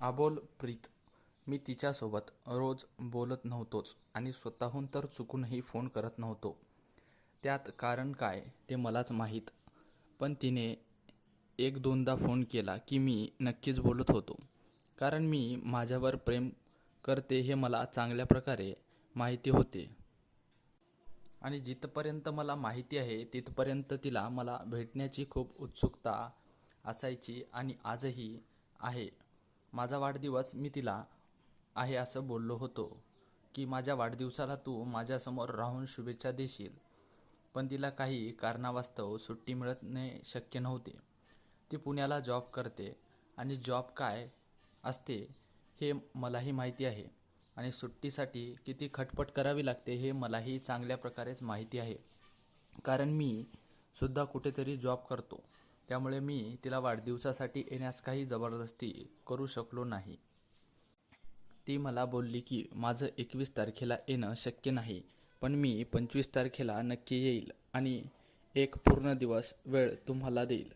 अबोल प्रीत. मी तिच्यासोबत रोज बोलत नव्हतोच आणि स्वतःहून तर चुकूनही फोन करत नव्हतो. त्यात कारण काय ते मलाच माहीत. पण तिने एक दोनदा फोन केला की मी नक्कीच बोलत होतो. कारण मी माझ्यावर प्रेम करते हे मला चांगल्या प्रकारे माहिती होते. आणि जिथपर्यंत मला माहिती आहे तिथपर्यंत तिला मला भेटण्याची खूप उत्सुकता असायची आणि आजही आहे. माझा वाढदिवस मी तिला आहे असं बोललो होतो की माझ्या वाढदिवसाला तू माझ्यासमोर राहून शुभेच्छा देशील. पण तिला काही कारणावास्तव सुट्टी मिळणे शक्य नव्हते. ती पुण्याला जॉब करते आणि जॉब काय असते हे मलाही माहिती आहे आणि सुट्टीसाठी किती खटपट करावी लागते हे मलाही चांगल्या प्रकारेच माहिती आहे. कारण मी सुद्धा कुठेतरी जॉब करतो. त्यामुळे मी तिला वाढदिवसासाठी येण्यास काही जबरदस्ती करू शकलो नाही. ती मला बोलली की माझं 21 तारखेला येणं शक्य नाही, पण मी 25 तारखेला नक्की येईल आणि एक पूर्ण दिवस वेळ तुम्हाला देईल.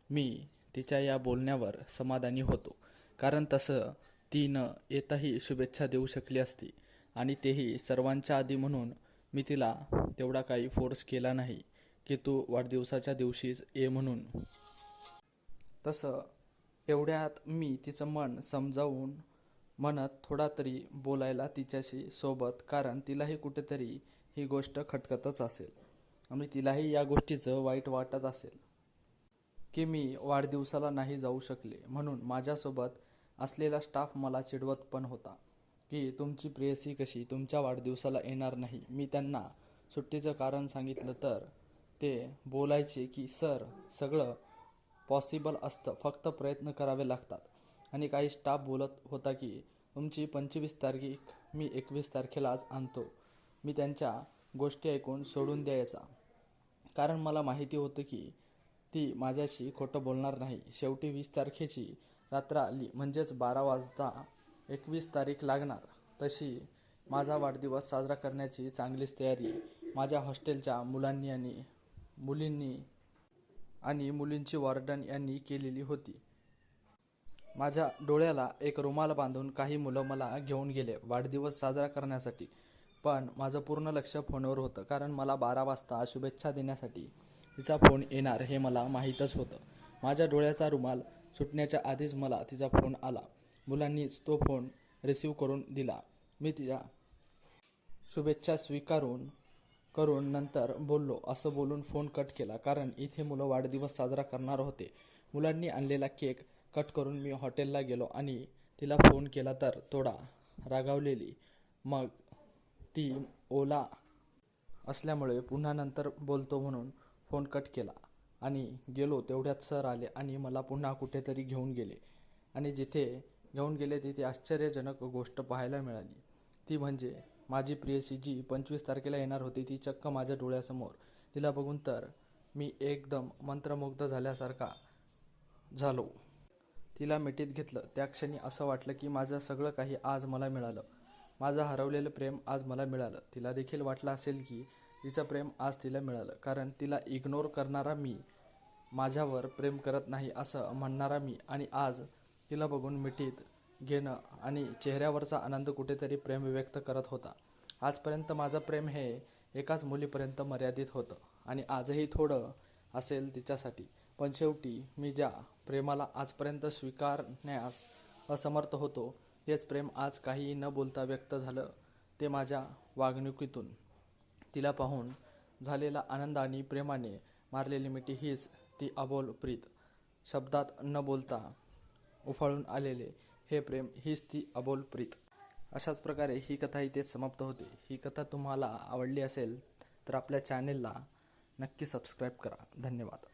मी तिच्या या बोलण्यावर समाधानी होतो. कारण तसं ती न येताही शुभेच्छा देऊ शकली असती आणि तेही सर्वांच्या आधी. म्हणून मी तिला तेवढा काही फोर्स केला नाही की तू वाढदिवसाच्या दिवशीच ये म्हणून. तसं एवढ्यात मी तिचं मन समजावून म्हणत थोडा तरी बोलायला तिच्याशी सोबत. कारण तिलाही कुठेतरी ही गोष्ट खटकतच असेल आणि तिलाही या गोष्टीचं वाईट वाटत असेल की मी वाढदिवसाला नाही जाऊ शकले. म्हणून माझ्यासोबत असलेला स्टाफ मला चिडवत पण होता की तुमची प्रेयसी कशी तुमच्या वाढदिवसाला येणार नाही. मी त्यांना सुट्टीचं कारण सांगितलं तर ते बोलायचे की सर सगळं पॉसिबल असतं, फक्त प्रयत्न करावे लागतात. आणि काही स्टाफ बोलत होता की तुमची 25 तारीख मी 21 तारखेलाच आणतो. मी त्यांच्या गोष्टी ऐकून सोडून द्यायचा. कारण मला माहिती होतं की ती माझ्याशी खोटं बोलणार नाही. शेवटी 20 तारखेची रात्र आली म्हणजेच 12 वाजता 21 तारीख लागणार. तशी माझा वाढदिवस साजरा करण्याची चांगलीच तयारी माझ्या हॉस्टेलच्या मुलींनी आणि मुलींची वॉर्डन यांनी केलेली होती. माझ्या डोळ्याला एक रुमाल बांधून काही मुलं मला घेऊन गेले वाढदिवस साजरा करण्यासाठी. पण माझं पूर्ण लक्ष फोनवर होतं. कारण मला 12 वाजता शुभेच्छा देण्यासाठी तिचा फोन येणार हे मला माहीतच होतं. माझ्या डोळ्याचा रुमाल सुटण्याच्या आधीच मला तिचा फोन आला. मुलांनीच तो फोन रिसीव्ह करून दिला. मी तिच्या शुभेच्छा करून नंतर बोललो असं बोलून फोन कट केला. कारण इथे मुलं वाढदिवस साजरा करणार होते. मुलांनी आणलेला केक कट करून मी हॉटेलला गेलो आणि तिला फोन केला तर थोडा रागावलेली. मग ती ओला असल्यामुळे पुन्हा नंतर बोलतो म्हणून फोन कट केला आणि गेलो. तेवढ्यात सर आले आणि मला पुन्हा कुठेतरी घेऊन गेले. आणि जिथे घेऊन गेले तिथे आश्चर्यजनक गोष्ट पाहायला मिळाली. ती म्हणजे माझी प्रेयसी जी 25 तारखेला येणार होती ती चक्क माझ्या डोळ्यासमोर. तिला बघून तर मी एकदम मंत्रमुग्ध झाल्यासारखा झालो. तिला मिठीत घेतलं. त्या क्षणी असं वाटलं की माझं सगळं काही आज मला मिळालं. माझं हरवलेलं प्रेम आज मला मिळालं. तिला देखील वाटलं असेल की तिचं प्रेम आज तिला मिळालं. कारण तिला इग्नोर करणारा मी, माझ्यावर प्रेम करत नाही असं म्हणणारा मी आणि आज तिला बघून मिठीत घेणं आणि चेहऱ्यावरचा आनंद कुठेतरी प्रेम व्यक्त करत होता. आजपर्यंत माझं प्रेम हे एकाच मुलीपर्यंत मर्यादित होतं आणि आजही थोडं असेल तिच्यासाठी. पण शेवटी मी ज्या प्रेमाला आजपर्यंत स्वीकारण्यास असमर्थ होतो तेच प्रेम आज काहीही न बोलता व्यक्त झालं. ते माझ्या वागणुकीतून. तिला पाहून झालेला आनंद आणि प्रेमाने मारलेली मिठी हीच ती अबोल प्रीत. शब्दात न बोलता उफाळून आलेले हे प्रेम हीच ती अबोल प्रीत. अशाच प्रकारे ही कथा इथेच समाप्त होते. ही कथा तुम्हाला आवडली असेल तर आपल्या चॅनेलला नक्की सबस्क्राईब करा. धन्यवाद.